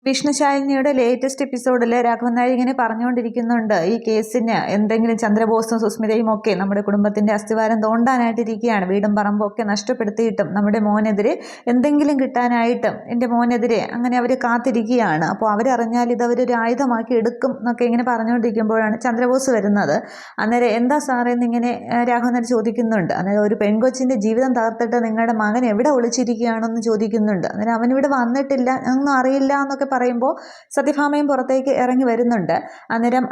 വിഷ്ണുശാലിനിയുടെ latest എപ്പിസോഡിൽ രാഘവൻ നായർ ഇങ്ങനെ പറഞ്ഞുകൊണ്ടിരിക്കുന്നുണ്ട്, ഈ കേസിന് എന്തെങ്കിലും ചന്ദ്രബോസും സുസ്മിതയും ഒക്കെ നമ്മുടെ കുടുംബത്തിന്റെ അസ്ഥിവാരം തോണ്ടാനായിട്ടിരിക്കുകയാണ്. വീടും പറമ്പും ഒക്കെ നഷ്ടപ്പെടുത്തിയിട്ടും നമ്മുടെ മോനെതിരെ എന്തെങ്കിലും കിട്ടാനായിട്ടും എൻ്റെ മോനെതിരെ അങ്ങനെ അവർ കാത്തിരിക്കുകയാണ്. അപ്പോൾ അവരറിഞ്ഞാൽ ഇതവരൊരു ആയുധമാക്കി എടുക്കും എന്നൊക്കെ ഇങ്ങനെ പറഞ്ഞുകൊണ്ടിരിക്കുമ്പോഴാണ് ചന്ദ്രബോസ് വരുന്നത്. അന്നേരം എന്താ സാറേ എന്നിങ്ങനെ രാഘവൻ നായർ ചോദിക്കുന്നുണ്ട്. അന്നേരം ഒരു പെൺകൊച്ചിൻ്റെ ജീവിതം തകർത്തിട്ട് നിങ്ങളുടെ മകൻ എവിടെ ഒളിച്ചിരിക്കുകയാണെന്ന് ചോദിക്കുന്നുണ്ട്. അന്നേരം അവനിവിടെ വന്നിട്ടില്ല, ഒന്നും അറിയില്ല എന്നൊക്കെ പറയുമ്പോൾ സത്യഭാമയും പുറത്തേക്ക് ഇറങ്ങി വരുന്നുണ്ട്. അന്നേരം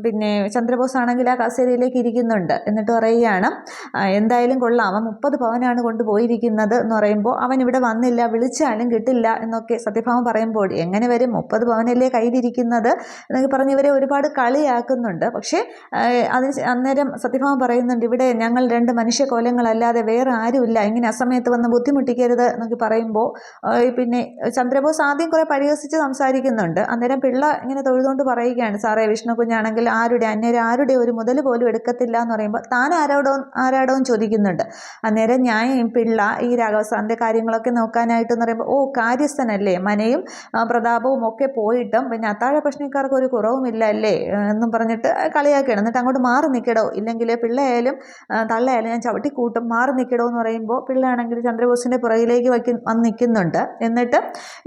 പിന്നെ ചന്ദ്രബോസ് ആണെങ്കിൽ ആ കസേരയിലേക്ക് ഇരിക്കുന്നുണ്ട്. എന്നിട്ട് പറയുകയാണ്, എന്തായാലും കൊള്ളാം, അവൻ 30 പവനാണ് കൊണ്ടുപോയിരിക്കുന്നത് എന്ന് പറയുമ്പോൾ അവൻ ഇവിടെ വന്നില്ല, വിളിച്ചാലും കിട്ടില്ല എന്നൊക്കെ സത്യഭാമ പറയുമ്പോൾ എങ്ങനെ വരും, 30 പവനല്ലേ കയ്യിലിരിക്കുന്നത് എന്നൊക്കെ പറഞ്ഞ് ഇവരെ ഒരുപാട് കളിയാക്കുന്നുണ്ട്. പക്ഷേ അന്നേരം സത്യഭാമ പറയുന്നുണ്ട്, ഇവിടെ ഞങ്ങൾ 2 മനുഷ്യകോലങ്ങളല്ലാതെ വേറെ ആരുമില്ല, ഇങ്ങനെ അസമയത്ത് വന്ന് ബുദ്ധിമുട്ടിക്കരുത് എന്നൊക്കെ പറയുമ്പോൾ പിന്നെ ചന്ദ്രബോസ് ആദ്യം കുറെ പരിഹസിച്ച് സംസാരിക്കുന്നുണ്ട്. അന്നേരം പിള്ള ഇങ്ങനെ തൊഴുതുകൊണ്ട് പറയുകയാണ്, സാറേ വിഷ്ണു കുഞ്ഞാണെങ്കിൽ ആരുടെ ഒരു മുതൽ പോലും എടുക്കത്തില്ല എന്ന് പറയുമ്പോൾ താൻ ആരാടവും ചോദിക്കുന്നുണ്ട്. അന്നേരം ഞാൻ പിള്ള ഈ രാഘവസാറിൻ്റെ കാര്യങ്ങളൊക്കെ നോക്കാനായിട്ടെന്ന് പറയുമ്പോൾ, ഓ കാര്യസ്ഥനല്ലേ, മനയും പ്രതാപവും ഒക്കെ പോയിട്ടും പിന്നെ അത്താഴ പ്രശ്നക്കാർക്ക് ഒരു കുറവുമില്ല അല്ലേ എന്നും പറഞ്ഞിട്ട് കളിയാക്കുകയാണ്. എന്നിട്ട് അങ്ങോട്ട് മാറി നിൽക്കടോ, ഇല്ലെങ്കിൽ പിള്ളയായാലും തള്ളയായാലും ഞാൻ ചവിട്ടിക്കൂട്ടും, മാറി നിൽക്കടോ എന്ന് പറയുമ്പോൾ പിള്ളയാണെങ്കിൽ ചന്ദ്രബോസിൻ്റെ പുറകിലേക്ക് വന്ന് നിൽക്കുന്നുണ്ട്. എന്നിട്ട്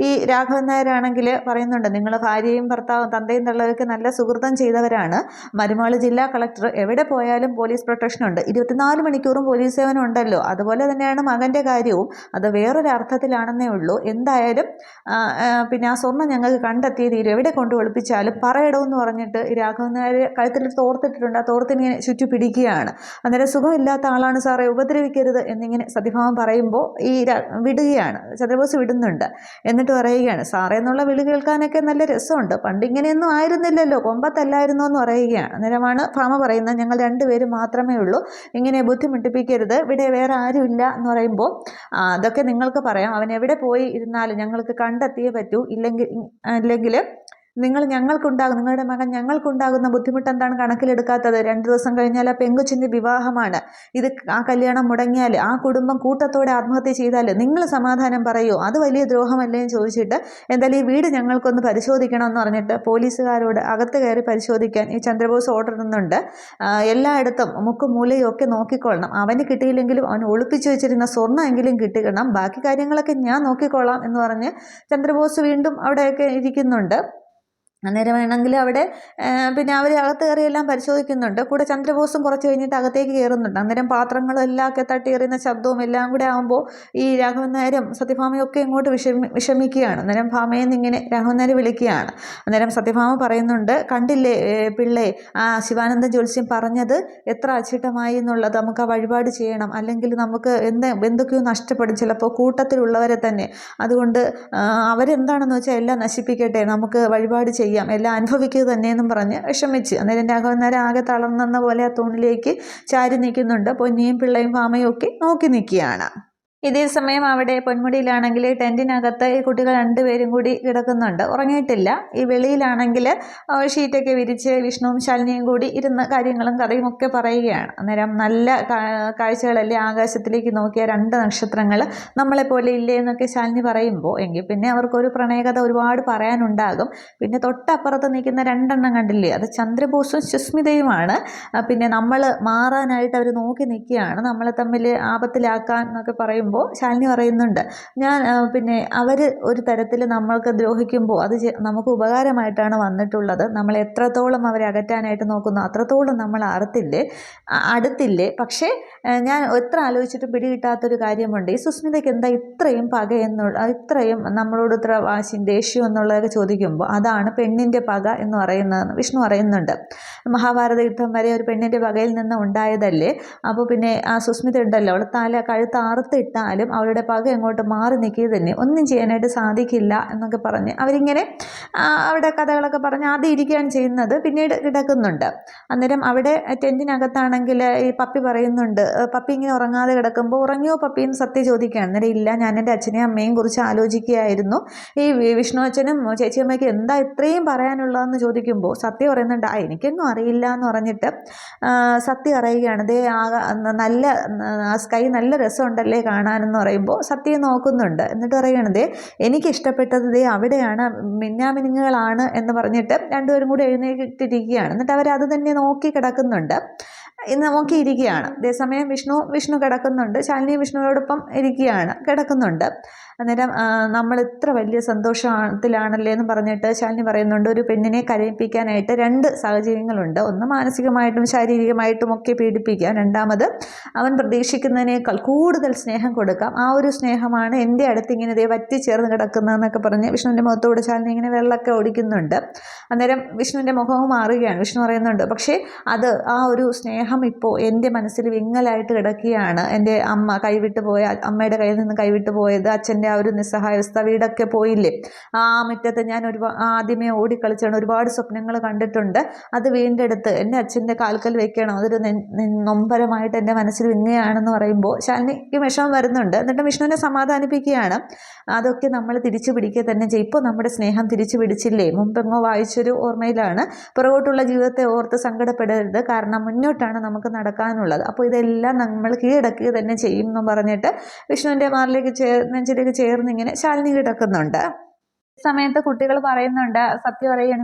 ഈ രാഘവൻ നായരാണെങ്കിൽ പറയുന്നുണ്ട്, നിങ്ങൾ ഭാര്യയും ഭർത്താവും തന്തയും തള്ളയൊക്കെ നല്ല സുഹൃത്തം ചെയ്തവരാണ്, മരുമകൾ ജില്ലാ കളക്ടർ, എവിടെ പോയാലും പോലീസ് പ്രൊട്ടക്ഷൻ ഉണ്ട്, 24 മണിക്കൂറും പോലീസ് സേവനം ഉണ്ടല്ലോ, അതുപോലെ തന്നെയാണ് മകൻ്റെ കാര്യവും, അത് വേറൊരു അർത്ഥത്തിലാണെന്നേ ഉള്ളൂ. എന്തായാലും പിന്നെ ആ സ്വർണ്ണം ഞങ്ങൾക്ക് കണ്ടെത്തിയ തീരും, എവിടെ കൊണ്ട് ഒളിപ്പിച്ചാലും പറയടോ എന്ന് പറഞ്ഞിട്ട് ഈ രാഘവൻ നായർ കഴുത്തിൽ തോർത്തിട്ടിട്ടുണ്ട്. ആ തോർത്തിനിങ്ങനെ ചുറ്റി പിടിക്കുകയാണ്. അന്നേരം സുഖമില്ലാത്ത ആളാണ് സാറേ, ഉപദ്രവിക്കരുത് എന്നിങ്ങനെ സത്യഭാമൻ പറയുമ്പോൾ ഈ വിടുകയാണ്, ചന്ദ്രബോസ് വിടുന്നുണ്ട്. എന്നിട്ട് പറയുകയാണ്, സാറേ എന്നുള്ള വിളി കേൾക്കാനൊക്കെ നല്ല രസമുണ്ട്, പണ്ട് ഇങ്ങനെയൊന്നും ആയിരുന്നില്ലല്ലോ, കൊമ്പത്തല്ലായിരുന്നോ എന്ന് പറയുകയാണ്. അന്നേരമാണ് ഭാമ പറയുന്നത്, ഞങ്ങൾ 2 പേരും മാത്രമേ ഉള്ളൂ, ഇങ്ങനെ ബുദ്ധിമുട്ടിപ്പിക്കരുത്, ഇവിടെ വേറെ ആരും ഇല്ല എന്ന് പറയുമ്പോൾ, അതൊക്കെ നിങ്ങൾക്ക് പറയാം, അവൻ എവിടെ പോയി ഇരുന്നാലും ഞങ്ങൾക്ക് കണ്ടെത്തിയേ പറ്റൂ, ഇല്ലെങ്കിൽ നിങ്ങളുടെ മകൻ ഞങ്ങൾക്കുണ്ടാകുന്ന ബുദ്ധിമുട്ട് എന്താണ് കണക്കിലെടുക്കാത്തത്? 2 ദിവസം കഴിഞ്ഞാൽ ആ പെങ്കൊച്ചിൻ്റെ വിവാഹമാണ്, ആ കല്യാണം മുടങ്ങിയാൽ, ആ കുടുംബം കൂട്ടത്തോടെ ആത്മഹത്യ ചെയ്താൽ നിങ്ങൾ സമാധാനം പറയുമോ? അത് വലിയ ദ്രോഹമല്ലേ എന്ന് ചോദിച്ചിട്ട്, എന്തായാലും ഈ വീട് ഞങ്ങൾക്കൊന്ന് പരിശോധിക്കണമെന്ന് പറഞ്ഞിട്ട് പോലീസുകാരോട് അകത്ത് കയറി പരിശോധിക്കാൻ ഈ ചന്ദ്രബോസ് ഓർഡർ ഇടുന്നുണ്ട്. എല്ലായിടത്തും മുക്കും മൂലയും ഒക്കെ നോക്കിക്കൊള്ളണം, അവന് കിട്ടിയില്ലെങ്കിലും അവൻ ഒളിപ്പിച്ചു വെച്ചിരുന്ന സ്വർണ്ണമെങ്കിലും കിട്ടിക്കണം, ബാക്കി കാര്യങ്ങളൊക്കെ ഞാൻ നോക്കിക്കൊള്ളാം എന്ന് പറഞ്ഞ് ചന്ദ്രബോസ് വീണ്ടും അവിടെയൊക്കെ ഇരിക്കുന്നുണ്ട്. അന്നേരം വേണമെങ്കിൽ അവിടെ പിന്നെ അവർ അകത്ത് കയറിയെല്ലാം പരിശോധിക്കുന്നുണ്ട്. കൂടെ ചന്ദ്രബോസും കുറച്ച് കഴിഞ്ഞിട്ട് അകത്തേക്ക് കയറുന്നുണ്ട്. അന്നേരം പാത്രങ്ങളെല്ലാം ഒക്കെ തട്ടി എറിയുന്ന ശബ്ദവും എല്ലാം കൂടെ ആകുമ്പോൾ ഈ രാഘവൻ നായരും സത്യഭാമയും ഒക്കെ ഇങ്ങോട്ട് വിഷമിക്കുകയാണ്. അന്നേരം ഭാമയെ ഇങ്ങനെ രാഘവൻ നായർ വിളിക്കുകയാണ്. അന്നേരം സത്യഭാമ പറയുന്നുണ്ട്, കണ്ടില്ലേ പിള്ളേ, ആ ശിവാനന്ദ ജ്യോത്സ്യം പറഞ്ഞത് എത്ര അച്ചിട്ടമായി എന്നുള്ളത്, നമുക്ക് ആ വഴിപാട് ചെയ്യണം, അല്ലെങ്കിൽ നമുക്ക് എന്തൊക്കെയോ നഷ്ടപ്പെടും ചിലപ്പോൾ കൂട്ടത്തിലുള്ളവരെ തന്നെ, അതുകൊണ്ട് അവരെന്താണെന്ന് വെച്ചാൽ എല്ലാം നശിപ്പിക്കട്ടെ, നമുക്ക് വഴിപാട് ചെയ്യാം, എല്ലാം അനുഭവിക്കുക തന്നെയെന്നും പറഞ്ഞ് വിഷമിച്ച്. അന്നേരം രാഘവൻ നായർ ആകെ തളർന്നെന്ന പോലെ ആ തൂണിലേക്ക് ചാരി നിൽക്കുന്നുണ്ട്. പൊന്നിയും പിള്ളയും ഭാമയും ഒക്കെ നോക്കി നിൽക്കുകയാണ്. ഇതേ സമയം അവിടെ പൊന്മുടിയിലാണെങ്കിൽ ടെൻറ്റിനകത്ത് ഈ കുട്ടികൾ 2 പേരും കൂടി കിടക്കുന്നുണ്ട്, ഉറങ്ങിയിട്ടില്ല. ഈ വെളിയിലാണെങ്കിൽ ഷീറ്റൊക്കെ വിരിച്ച് വിഷ്ണുവും ശാലിനിയും കൂടി ഇരുന്ന് കാര്യങ്ങളും കഥയും ഒക്കെ പറയുകയാണ്. അന്നേരം നല്ല കാഴ്ചകളല്ലേ, ആകാശത്തിലേക്ക് നോക്കിയ 2 നക്ഷത്രങ്ങൾ നമ്മളെപ്പോലെ ഇല്ലേ എന്നൊക്കെ ശാലിനി പറയുമ്പോൾ, എങ്കിൽ പിന്നെ അവർക്കൊരു പ്രണയകഥ ഒരുപാട് പറയാനുണ്ടാകും. പിന്നെ തൊട്ടപ്പുറത്ത് നിൽക്കുന്ന 2 എണ്ണം കണ്ടില്ലേ, അത് ചന്ദ്രബോസും സുസ്മിതയുമാണ്. പിന്നെ നമ്മൾ മാറാനായിട്ട് അവർ നോക്കി നിൽക്കുകയാണ്, നമ്മളെ തമ്മിൽ ആപത്തിലാക്കാൻ എന്നൊക്കെ പറയുമ്പോൾ ശാലിനി പറയുന്നുണ്ട്, ഞാൻ പിന്നെ അവർ ഒരു തരത്തിൽ നമ്മൾക്ക് ദ്രോഹിക്കുമ്പോൾ അത് നമുക്ക് ഉപകാരമായിട്ടാണ് വന്നിട്ടുള്ളത്, നമ്മൾ എത്രത്തോളം അവരെ അകറ്റാനായിട്ട് നോക്കുന്നു അത്രത്തോളം നമ്മൾ അടുത്തില്ലേ. പക്ഷേ ഞാൻ എത്ര ആലോചിച്ചിട്ട് പിടികിട്ടാത്തൊരു കാര്യമുണ്ട്, ഈ സുസ്മിതയ്ക്ക് എന്താ ഇത്രയും ഇത്രയും നമ്മളോട് ഇത്ര വാശിയും ദേഷ്യം എന്നുള്ളതൊക്കെ ചോദിക്കുമ്പോൾ, അതാണ് പെണ്ണിൻ്റെ പക എന്ന് പറയുന്നതെന്ന് വിഷ്ണു പറയുന്നുണ്ട്. മഹാഭാരത യുദ്ധം വരെ ഒരു പെണ്ണിൻ്റെ പകയിൽ നിന്ന് ഉണ്ടായതല്ലേ, അപ്പോൾ പിന്നെ ആ സുസ്മിത ഉണ്ടല്ലോ, അവൾ കഴുത്ത് ആർത്തിട്ടാലും അവളുടെ പക എങ്ങോട്ട് മാറി നിൽക്കുക തന്നെ, ഒന്നും ചെയ്യാനായിട്ട് സാധിക്കില്ല എന്നൊക്കെ പറഞ്ഞ് അവരിങ്ങനെ അവിടെ കഥകളൊക്കെ പറഞ്ഞ് ആദ്യം ഇരിക്കുകയാണ് ചെയ്യുന്നത്. പിന്നീട് കിടക്കുന്നുണ്ട്. അന്നേരം അവിടെ ടെൻറ്റിനകത്താണെങ്കിൽ ഈ പപ്പി പറയുന്നുണ്ട്, പപ്പി ഇങ്ങനെ ഉറങ്ങാതെ കിടക്കുമ്പോൾ, ഉറങ്ങിയോ പപ്പി എന്ന് സത്യ ചോദിക്കുകയാണ്. അന്നേരം ഇല്ല, ഞാൻ എൻ്റെ അച്ഛനെയും അമ്മയും കുറിച്ച് ആലോചിക്കുകയായിരുന്നു, ഈ വിഷ്ണു അച്ഛനും ചേച്ചിയമ്മയ്ക്ക് എന്താ ഇത്രയും പറയാനുള്ളതെന്ന് ചോദിക്കുമ്പോൾ സത്യ പറയുന്നുണ്ട്, എനിക്കൊന്നും അറിയില്ല എന്ന് പറഞ്ഞിട്ട് സത്യ അറിയുകയാണ്, നല്ല സ്കൈ നല്ല രസമുണ്ടല്ലേ കാണാൻ കാണാനെന്ന് പറയുമ്പോൾ സത്യം നോക്കുന്നുണ്ട്. എന്നിട്ട് പറയണത് എനിക്കിഷ്ടപ്പെട്ടത് ദേ അവിടെയാണ്, മിന്നാമിനുങ്ങുകളാണ് എന്ന് പറഞ്ഞിട്ട് രണ്ടുപേരും കൂടി എഴുന്നേറ്റിരിക്കുകയാണ്. എന്നിട്ട് അവരത് തന്നെ നോക്കി കിടക്കുന്നുണ്ട്, നോക്കിയിരിക്കുകയാണ്. അതേസമയം വിഷ്ണു കിടക്കുന്നുണ്ട്, ശാലിനി വിഷ്ണുവിനോടൊപ്പം കിടക്കുന്നുണ്ട്. അന്നേരം നമ്മൾ ഇത്ര വലിയ സന്തോഷത്തിലാണല്ലേ എന്ന് പറഞ്ഞിട്ട് ശാലിനി പറയുന്നുണ്ട്, ഒരു പെണ്ണിനെ കരയിപ്പിക്കാനായിട്ട് 2 സാഹചര്യങ്ങളുണ്ട്. ഒന്ന് മാനസികമായിട്ടും ശാരീരികമായിട്ടും ഒക്കെ പീഡിപ്പിക്കാം, രണ്ടാമത് അവൻ പ്രതീക്ഷിക്കുന്നതിനേക്കാൾ കൂടുതൽ സ്നേഹം കൊടുക്കാം. ആ ഒരു സ്നേഹമാണ് എൻ്റെ അടുത്ത് ഇങ്ങനെ ദേ വറ്റിച്ചേർന്ന് കിടക്കുന്നതെന്നൊക്കെ പറഞ്ഞ് വിഷ്ണുവിൻ്റെ മുഖത്തോട് ശാലിനി ഇങ്ങനെ വെള്ളമൊക്കെ ഒടിക്കുന്നുണ്ട്. അന്നേരം വിഷ്ണുവിൻ്റെ മുഖവും മാറുകയാണ്. വിഷ്ണു പറയുന്നുണ്ട്, പക്ഷേ അത് ആ ഒരു സ്നേഹം ഇപ്പോൾ എൻ്റെ മനസ്സിൽ വിങ്ങലായിട്ട് കിടക്കുകയാണ്. എൻ്റെ അമ്മ കൈവിട്ട് പോയ, അമ്മയുടെ കയ്യിൽ നിന്ന് കൈവിട്ട് പോയത്, അച്ഛൻ്റെ ആ ഒരു നിസ്സഹായാവസ്ഥ, വീടൊക്കെ പോയില്ലേ, ആ മുറ്റത്ത് ഞാൻ ആദ്യമേ ഓടിക്കളിച്ചാണ്, ഒരുപാട് സ്വപ്നങ്ങൾ കണ്ടിട്ടുണ്ട്, അത് വീണ്ടെടുത്ത് എൻ്റെ അച്ഛൻ്റെ കാൽക്കൽ വെക്കണം, അതൊരു നൊമ്പരമായിട്ട് എൻ്റെ മനസ്സിൽ വിങ്ങുകയാണെന്ന് പറയുമ്പോൾ ശാലിനിക്ക് വിഷമം വരുന്നുണ്ട്. എന്നിട്ട് വിഷ്ണുവിനെ സമാധാനിപ്പിക്കുകയാണ്, അതൊക്കെ നമ്മൾ തിരിച്ചു പിടിക്കുക തന്നെ ചെയ്യും, ഇപ്പോൾ നമ്മുടെ സ്നേഹം തിരിച്ചു പിടിച്ചില്ലേ, മുമ്പെങ്ങോ വായിച്ചൊരു ഓർമ്മയിലാണ്, പുറകോട്ടുള്ള ജീവിതത്തെ ഓർത്ത് സങ്കടപ്പെടരുത്, കാരണം മുന്നോട്ടാണ് നമുക്ക് നടക്കാനുള്ളത്, അപ്പോൾ ഇതെല്ലാം നമ്മൾ കീഴടക്കുക തന്നെ ചെയ്യും എന്ന് പറഞ്ഞിട്ട് വിഷ്ണുവിൻ്റെ നെഞ്ചിലേക്ക് ചേർന്ന് ഇങ്ങനെ ശാലിനി കിടക്കുന്നുണ്ട്. സമയത്ത് കുട്ടികൾ പറയുന്നുണ്ട്, സത്യം പറയുകയാണ്,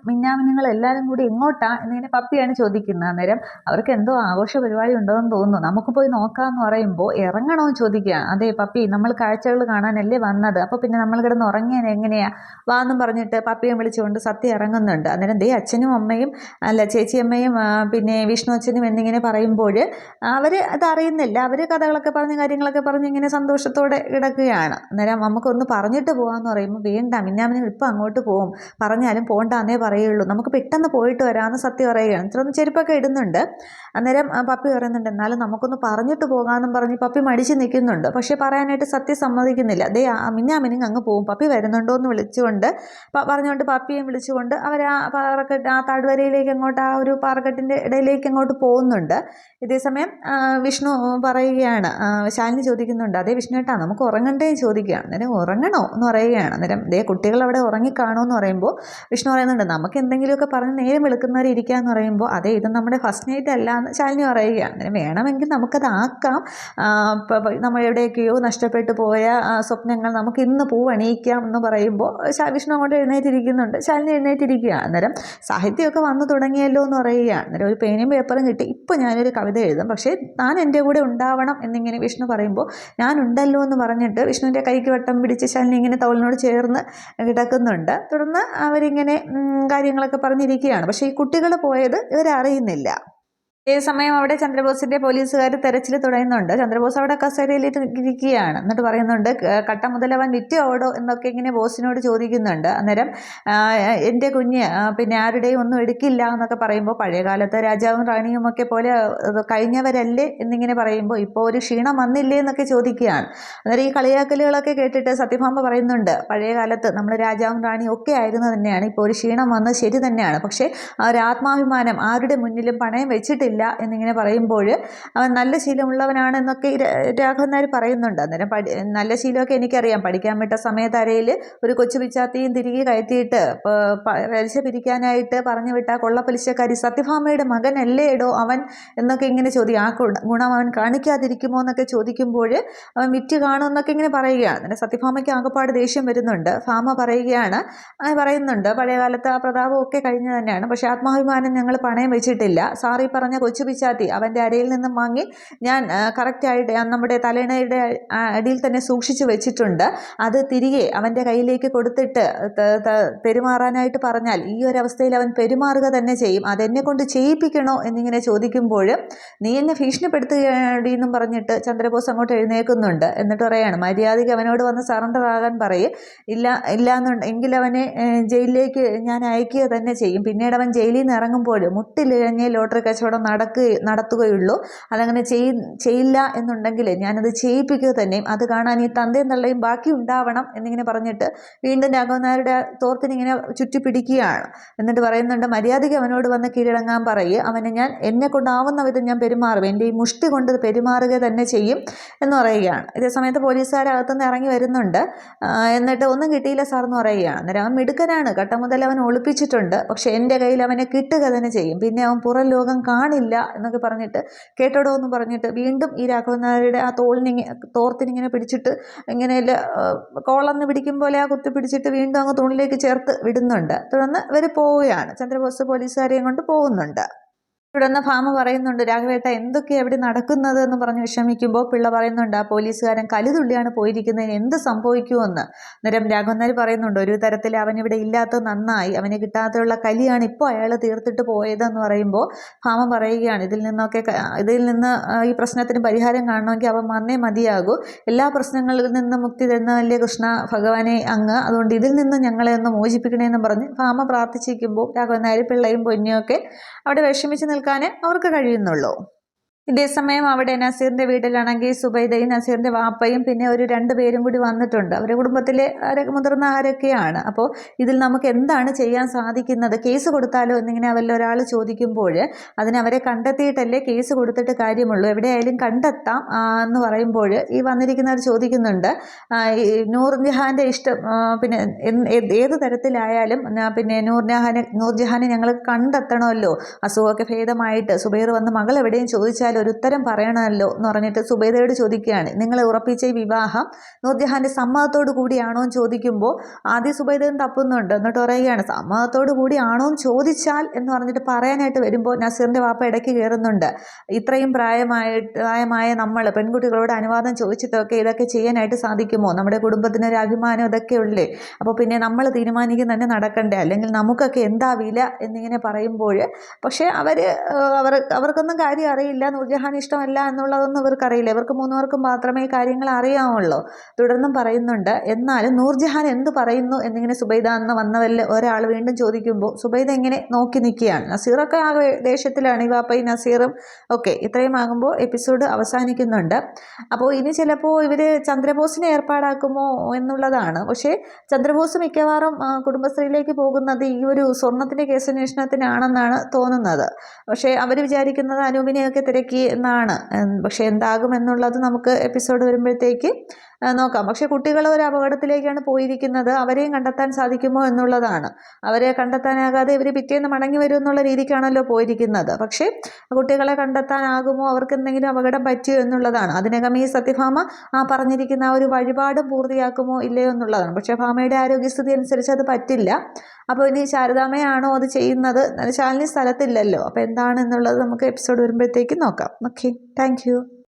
മിന്നാമിനുങ്ങൾ എല്ലാവരും കൂടി എങ്ങോട്ടാ എന്നിങ്ങനെ പപ്പിയാണ് ചോദിക്കുന്നത്. അന്നേരം അവർക്ക് എന്തോ ആഘോഷ പരിപാടി ഉണ്ടോയെന്ന് തോന്നുന്നു, നമുക്ക് പോയി നോക്കാമെന്ന് പറയുമ്പോൾ ഇറങ്ങണമെന്ന് ചോദിക്കുകയാണ്. അതെ പപ്പി, നമ്മൾ കാഴ്ചകൾ കാണാനല്ലേ വന്നത്, അപ്പോൾ പിന്നെ നമ്മൾ കിടന്ന് ഉറങ്ങിയാൽ എങ്ങനെയാ, വാന്നും പറഞ്ഞിട്ട് പപ്പിയെ വിളിച്ചുകൊണ്ട് സത്യം ഇറങ്ങുന്നുണ്ട്. അന്നേരം ദേ അച്ഛനും അമ്മയും ചേച്ചിയമ്മയും പിന്നെ വിഷ്ണു അച്ഛനും എന്നിങ്ങനെ പറയുമ്പോൾ അവർ അതറിയുന്നില്ല, അവർ കഥകളൊക്കെ പറഞ്ഞ് കാര്യങ്ങളൊക്കെ പറഞ്ഞ് ഇങ്ങനെ സന്തോഷത്തോടെ കിടക്കുകയാണ്. അന്നേരം നമുക്കൊന്ന് പറഞ്ഞിട്ട് പോകാമെന്ന് പറയുമ്പോൾ വേണ്ട, മിന്നാമിനുങ്ങൾ ഇപ്പം അങ്ങോട്ട് പോകും, പറഞ്ഞാലും പോകണ്ടെന്നേ പറയുള്ളൂ, നമുക്ക് പെട്ടെന്ന് പോയിട്ട് വരാമെന്ന് സത്യം പറയുകയാണ്. ഇത്രയൊന്ന് ചെരുപ്പൊക്കെ ഇടുന്നുണ്ട്. അന്നേരം പപ്പി പറയുന്നുണ്ട്, എന്നാലും നമുക്കൊന്ന് പറഞ്ഞിട്ട് പോകാമെന്നും പറഞ്ഞ് പപ്പി മടിച്ച് നിൽക്കുന്നുണ്ട്. പക്ഷേ പറയാനായിട്ട് സത്യം സമ്മതിക്കുന്നില്ല. ദേ മിന്നാമിനുങ്ങ് അങ്ങ് പോകും, പപ്പി വരുന്നുണ്ടോ എന്ന് വിളിച്ചുകൊണ്ട് പറഞ്ഞുകൊണ്ട് പപ്പിയെ വിളിച്ചുകൊണ്ട് അവർ ആ താഴ്വരയിലേക്ക് അങ്ങോട്ട്, ആ ഒരു പാറക്കെട്ടിൻ്റെ ഇടയിലേക്ക് അങ്ങോട്ട് പോകുന്നുണ്ട്. ഇതേസമയം വിഷ്ണു പറയുകയാണ്, ശാലിനി ചോദിക്കുന്നുണ്ട്, അതേ വിഷ്ണുവേട്ടാ നമുക്ക് ഉറങ്ങണ്ടേ ചോദിക്കുകയാണ്. അന്നേരം ഉറങ്ങണോ എന്ന് പറയുകയാണ്. അന്നേരം ദേ കുട്ടികൾ അവിടെ ഉറങ്ങിക്കാണുമെന്ന് പറയുമ്പോൾ വിഷ്ണു പറയുന്നുണ്ട്, നമുക്ക് എന്തെങ്കിലുമൊക്കെ പറഞ്ഞ് നേരം വെളുക്കുന്നവരെ ഇരിക്കാമെന്ന് പറയുമ്പോൾ അതെ ഇത് നമ്മുടെ ഫസ്റ്റ് നൈറ്റ് അല്ല എന്ന് ശാലിനി പറയുകയാണ്. അന്നേരം വേണമെങ്കിൽ നമുക്കത് ആക്കാം, നമ്മൾ എവിടെയൊക്കെയോ നഷ്ടപ്പെട്ടു പോയ സ്വപ്നങ്ങൾ നമുക്ക് ഇന്ന് പൂവണിയിക്കാം എന്ന് പറയുമ്പോൾ വിഷ്ണു അങ്ങോട്ട് എഴുന്നേറ്റിരിക്കുന്നുണ്ട്, ശാലിനി എഴുന്നേറ്റിരിക്കുകയാണ്. അന്നേരം സാഹിത്യമൊക്കെ വന്നു തുടങ്ങിയല്ലോ എന്ന് പറയുകയാണ്. അന്നേരം ഒരു പേനയും പേപ്പറും കിട്ടി, ഇപ്പോൾ ഞാനൊരു കവിത എഴുതും, പക്ഷേ താൻ എൻ്റെ കൂടെ ഉണ്ടാവണം എന്നിങ്ങനെ വിഷ്ണു പറയുമ്പോൾ ഞാനുണ്ടല്ലോ എന്ന് പറഞ്ഞിട്ട് വിഷ്ണുവിൻ്റെ കൈക്ക് വട്ടം പിടിച്ച് ശാലിനി ഇങ്ങനെ തോളിനോട് ചേർന്ന് കിടക്കുന്നുണ്ട്. തുടർന്ന് അവരിങ്ങനെ കാര്യങ്ങളൊക്കെ പറഞ്ഞിരിക്കുകയാണ്. പക്ഷേ ഈ കുട്ടികൾ പോയത് ഇവരറിയുന്നില്ല. ഈ സമയം അവിടെ ചന്ദ്രബോസിന്റെ പോലീസുകാർ തെരച്ചിൽ തുടങ്ങുന്നുണ്ട്. ചന്ദ്രബോസ് അവിടെ കസേരയിൽ ഇരിക്കുകയാണ്. എന്നിട്ട് പറയുന്നുണ്ട്, കട്ട മുതലവൻ വിറ്റ് ഓടോ എന്നൊക്കെ ഇങ്ങനെ ബോസിനോട് ചോദിക്കുന്നുണ്ട്. അന്നേരം എൻ്റെ കുഞ്ഞ് പിന്നെ ആരുടെയും ഒന്നും എടുക്കില്ല എന്നൊക്കെ പറയുമ്പോൾ പഴയകാലത്ത് രാജാവും റാണിയും ഒക്കെ പോലെ കഴിഞ്ഞവരല്ലേ എന്നിങ്ങനെ പറയുമ്പോൾ ഇപ്പോൾ ഒരു ക്ഷീണം വന്നില്ലേ എന്നൊക്കെ ചോദിക്കുകയാണ്. അന്നേരം ഈ കളിയാക്കലുകളൊക്കെ കേട്ടിട്ട് സത്യഭാമ പറയുന്നുണ്ട്, പഴയ കാലത്ത് നമ്മൾ രാജാവും റാണിയും ഒക്കെ ആയിരുന്നു തന്നെയാണ്, ഇപ്പോൾ ഒരു ക്ഷീണം വന്നത് ശരി തന്നെയാണ്, പക്ഷേ ആ ഒരു ആത്മാഭിമാനം ആരുടെ മുന്നിലും പണയം വെച്ചിട്ടില്ല എന്നിങ്ങനെ പറയുമ്പോൾ അവൻ നല്ല ശീലമുള്ളവനാണെന്നൊക്കെ രാഘവൻ നായർ പറയുന്നുണ്ട്. അന്നേരം നല്ല ശീലമൊക്കെ എനിക്കറിയാം, പഠിക്കാൻ വിട്ട സമയത്ത് അരയിൽ ഒരു കൊച്ചു പിച്ചാത്തിയും തിരികെ കയറ്റിയിട്ട് പലിശ പിരിക്കാനായിട്ട് പറഞ്ഞു വിട്ട കൊള്ളപ്പലിശക്കാരി സത്യഭാമയുടെ മകനല്ലേ ഇടോ അവൻ എന്നൊക്കെ ഇങ്ങനെ ചോദിക്കും. ആ ഗുണം അവൻ കാണിക്കാതിരിക്കുമോ എന്നൊക്കെ ചോദിക്കുമ്പോൾ അവൻ വിറ്റ് കാണുമെന്നൊക്കെ ഇങ്ങനെ പറയുകയാണ്. അന്നേരം സത്യഭാമയ്ക്ക് ആകെപ്പാട് ദേഷ്യം വരുന്നുണ്ട്. ഭാമ പറയുന്നുണ്ട് പഴയകാലത്ത് ആ പ്രതാപം ഒക്കെ കഴിഞ്ഞു തന്നെയാണ്, പക്ഷേ ആത്മാഭിമാനം ഞങ്ങൾ പണയം വെച്ചിട്ടില്ല. സാറി പറഞ്ഞ കൊച്ചു പിച്ചാത്തി അവൻ്റെ അരയിൽ നിന്നും വാങ്ങി ഞാൻ കറക്റ്റായിട്ട് നമ്മുടെ തലേണയുടെ അടിയിൽ തന്നെ സൂക്ഷിച്ചു വെച്ചിട്ടുണ്ട്. അത് തിരികെ അവൻ്റെ കയ്യിലേക്ക് കൊടുത്തിട്ട് പെരുമാറാനായിട്ട് പറഞ്ഞാൽ ഈ ഒരു അവസ്ഥയിൽ അവൻ പെരുമാറുക തന്നെ ചെയ്യും. അതെന്നെ കൊണ്ട് ചെയ്യിപ്പിക്കണോ എന്നിങ്ങനെ ചോദിക്കുമ്പോൾ നീ എന്നെ ഭീഷണിപ്പെടുത്തുകയാണെന്നും പറഞ്ഞിട്ട് ചന്ദ്രബോസ് അങ്ങോട്ട് എഴുന്നേൽക്കുന്നുണ്ട്. എന്നിട്ട് പറയാണ്, മര്യാദയ്ക്ക് അവനോട് വന്ന് സറണ്ടർ ആകാൻ പറയും, എങ്കിൽ അവനെ ജയിലിലേക്ക് ഞാൻ അയക്കുക തന്നെ ചെയ്യും. പിന്നീട് അവൻ ജയിലിൽ നിന്ന് ഇറങ്ങുമ്പോൾ മുട്ടിലിഴഞ്ഞ് ലോട്ടറി കച്ചവടം നടത്തുകയുള്ളൂ. അതങ്ങനെ ചെയ്യില്ല എന്നുണ്ടെങ്കിൽ ഞാനത് ചെയ്യിപ്പിക്കുക തന്നെയും, അത് കാണാൻ ഈ തന്തയും തള്ളയും ബാക്കി ഉണ്ടാവണം എന്നിങ്ങനെ പറഞ്ഞിട്ട് വീണ്ടും രാഘവൻ നായരുടെ തോർത്തിനിങ്ങനെ ചുറ്റിപ്പിടിക്കുകയാണ്. എന്നിട്ട് പറയുന്നുണ്ട്, മര്യാദയ്ക്ക് അവനോട് വന്ന് കീഴടങ്ങാൻ പറയും, അവനെ ഞാൻ എന്നെ കൊണ്ടാവുന്ന വിധം ഞാൻ പെരുമാറും, എൻ്റെ ഈ മുഷ്ടി കൊണ്ട് പെരുമാറുക തന്നെ ചെയ്യും എന്ന് പറയുകയാണ്. ഇതേ സമയത്ത് പോലീസുകാരകത്തുനിന്ന് ഇറങ്ങി വരുന്നുണ്ട്. എന്നിട്ട് ഒന്നും കിട്ടിയില്ല സാർ എന്ന് പറയുകയാണ്. അന്നേരം അവൻ മിടുക്കനാണ്, കട്ട മുതൽ അവൻ ഒളിപ്പിച്ചിട്ടുണ്ട്, പക്ഷെ എൻ്റെ കയ്യിൽ അവനെ കിട്ടുക തന്നെ ചെയ്യും, പിന്നെ അവൻ പുറം ലോകം കാണില്ല ആളില്ല എന്നൊക്കെ പറഞ്ഞിട്ട് കേട്ടോടോ എന്ന് പറഞ്ഞിട്ട് വീണ്ടും ഈ രാഘവൻ നായരുടെ ആ തോർത്തിനിങ്ങനെ പിടിച്ചിട്ട് ഇങ്ങനെ കോളന്ന് പിടിക്കും പോലെ ആ കുത്തി പിടിച്ചിട്ട് വീണ്ടും അങ്ങ് തൂണിലേക്ക് ചേർത്ത് വിടുന്നുണ്ട്. തുടർന്ന് ഇവർ പോവുകയാണ്. ചന്ദ്രബോസ് പോലീസുകാരെയും കൊണ്ട് പോകുന്നുണ്ട്. തുടർന്ന് ഭാമ പറയുന്നുണ്ട്, രാഘവേട്ട എന്തൊക്കെയാണ് എവിടെ നടക്കുന്നത് എന്ന് പറഞ്ഞ് വിഷമിക്കുമ്പോൾ പിള്ള പറയുന്നുണ്ട്, ആ പോലീസുകാരൻ കലിതുള്ളിയാണ് പോയിരിക്കുന്നതിന് എന്ത് സംഭവിക്കുമെന്ന്. അന്നേരം രാഘവൻ നായർ പറയുന്നുണ്ട്, ഒരു തരത്തിൽ അവനിവിടെ ഇല്ലാത്തത് നന്നായി, അവന് കിട്ടാത്തുള്ള കലിയാണ് ഇപ്പോൾ അയാൾ തീർത്തിട്ട് പോയതെന്ന് പറയുമ്പോൾ ഭാമ പറയുകയാണ്, ഇതിൽ നിന്ന് ഈ പ്രശ്നത്തിന് പരിഹാരം കാണണമെങ്കിൽ അവൻ വന്നേ മതിയാകൂ. എല്ലാ പ്രശ്നങ്ങളിൽ നിന്ന് മുക്തി തരുന്നതല്ലേ കൃഷ്ണ ഭഗവാനെ അങ്ങ്, അതുകൊണ്ട് ഇതിൽ നിന്ന് ഞങ്ങളെ ഒന്ന് മോചിപ്പിക്കണേന്ന് പറഞ്ഞ് ഭാമ പ്രാർത്ഥിച്ചിരിക്കുമ്പോൾ രാഘവൻ നായർ പിള്ളയും പൊന്നിയൊക്കെ അവിടെ വിഷമിച്ച് നിൽക്കാനേ അവർക്ക് കഴിയുന്നുള്ളൂ. ഇതേസമയം അവിടെ നസീറിൻ്റെ വീട്ടിലാണെങ്കിൽ സുബൈദയും നസീറിൻ്റെ വാപ്പയും പിന്നെ ഒരു 2 പേരും കൂടി വന്നിട്ടുണ്ട്. അവരുടെ കുടുംബത്തിലെ മുതിർന്ന ആരൊക്കെയാണ്. അപ്പോൾ ഇതിൽ നമുക്ക് എന്താണ് ചെയ്യാൻ സാധിക്കുന്നത്, കേസ് കൊടുത്താലോ എന്നിങ്ങനെ ഒരാൾ ചോദിക്കുമ്പോൾ അതിനവരെ കണ്ടെത്തിയിട്ടല്ലേ കേസ് കൊടുത്തിട്ട് കാര്യമുള്ളൂ, എവിടെയായാലും കണ്ടെത്താം എന്ന് പറയുമ്പോൾ ഈ വന്നിരിക്കുന്നവർ ചോദിക്കുന്നുണ്ട്, നൂർജഹാൻ്റെ ഇഷ്ടം പിന്നെ ഏത് തരത്തിലായാലും പിന്നെ നൂർജഹാനെ ഞങ്ങൾ കണ്ടെത്തണമല്ലോ, അസുഖമൊക്കെ ഭേദമായിട്ട് സുബൈർ വന്ന് മകൾ എവിടെയും ചോദിച്ചാൽ ഒരു ഉത്തരം പറയണമല്ലോ എന്ന് പറഞ്ഞിട്ട് സുബൈദയോട് ചോദിക്കുകയാണ്, നിങ്ങൾ ഉറപ്പിച്ച ഈ വിവാഹം നൂർജഹാൻ്റെ സമ്മതത്തോടു കൂടിയാണോ എന്ന് ചോദിക്കുമ്പോൾ ആദ്യം സുബൈദയും തപ്പുന്നുണ്ട്. എന്നിട്ട് പറയുകയാണ്, സമ്മതത്തോടു കൂടിയാണോ എന്ന് ചോദിച്ചാൽ എന്ന് പറഞ്ഞിട്ട് പറയാനായിട്ട് വരുമ്പോൾ നസീറിൻ്റെ വാപ്പ ഇടയ്ക്ക് കയറുന്നുണ്ട്, ഇത്രയും പ്രായമായ നമ്മൾ പെൺകുട്ടികളോട് അനുവാദം ചോദിച്ചിട്ടൊക്കെ ഇതൊക്കെ ചെയ്യാനായിട്ട് സാധിക്കുമോ, നമ്മുടെ കുടുംബത്തിനൊരു അഭിമാനം ഇതൊക്കെ ഉള്ളേ, അപ്പോൾ പിന്നെ നമ്മൾ തീരുമാനിക്കും തന്നെ നടക്കണ്ടേ, അല്ലെങ്കിൽ നമുക്കൊക്കെ എന്താ വില എന്നിങ്ങനെ പറയുമ്പോൾ പക്ഷേ അവർക്കൊന്നും കാര്യം അറിയില്ല, നൂർജഹാൻ ഇഷ്ടമല്ല എന്നുള്ളതൊന്നും ഇവർക്കറിയില്ല, ഇവർക്ക് 3 പേർക്കും മാത്രമേ കാര്യങ്ങൾ അറിയാവുള്ളൂ. തുടർന്നും പറയുന്നുണ്ട്, എന്നാലും നൂർജഹാൻ എന്ത് പറയുന്നു എന്നിങ്ങനെ സുബൈദ എന്ന് വന്നവരിൽ ഒരാൾ വീണ്ടും ചോദിക്കുമ്പോൾ സുബൈദ ഇങ്ങനെ നോക്കി നിൽക്കുകയാണ്. നസീറൊക്കെ ആ ദേശത്തിലാണ്, ഈ വാപ്പയും നസീറും ഒക്കെ. ഇത്രയും ആകുമ്പോൾ എപ്പിസോഡ് അവസാനിക്കുന്നുണ്ട്. അപ്പോൾ ഇനി ചിലപ്പോൾ ഇവർ ചന്ദ്രബോസിനെ ഏർപ്പാടാക്കുമോ എന്നുള്ളതാണ്. പക്ഷേ ചന്ദ്രബോസ് മിക്കവാറും കുടുംബശ്രീയിലേക്ക് പോകുന്നത് ഈ ഒരു സ്വർണത്തിൻ്റെ കേസന്വേഷണത്തിനാണെന്നാണ് തോന്നുന്നത്. പക്ഷേ അവർ വിചാരിക്കുന്നത് അനൂപിനെയൊക്കെ തിരക്കി എന്നാണ്. പക്ഷേ എന്താകുമെന്നുള്ളത് നമുക്ക് എപ്പിസോഡ് വരുമ്പോഴത്തേക്ക് നോക്കാം. പക്ഷേ കുട്ടികൾ ഒരു അപകടത്തിലേക്കാണ് പോയിരിക്കുന്നത്, അവരെയും കണ്ടെത്താൻ സാധിക്കുമോ എന്നുള്ളതാണ്. അവരെ കണ്ടെത്താനാകാതെ ഇവർ പിറ്റേന്ന് മടങ്ങി വരും എന്നുള്ള രീതിക്കാണല്ലോ പോയിരിക്കുന്നത്. പക്ഷേ കുട്ടികളെ കണ്ടെത്താനാകുമോ, അവർക്ക് എന്തെങ്കിലും അപകടം പറ്റിയോ എന്നുള്ളതാണ്. അതിനകം ഈ സത്യഭാമ പറഞ്ഞിരിക്കുന്ന ആ ഒരു വഴിപാടും പൂർത്തിയാക്കുമോ ഇല്ലയോ എന്നുള്ളതാണ്. പക്ഷേ ഭാമയുടെ ആരോഗ്യസ്ഥിതി അനുസരിച്ച് അത് പറ്റില്ല. അപ്പോൾ ഇനി ശാരദാമ്മയാണോ അത് ചെയ്യുന്നത്, ശാലിനി സ്ഥലത്തില്ലല്ലോ, അപ്പോൾ എന്താണെന്നുള്ളത് നമുക്ക് എപ്പിസോഡ് വരുമ്പോഴത്തേക്ക് നോക്കാം. Okay, thank you.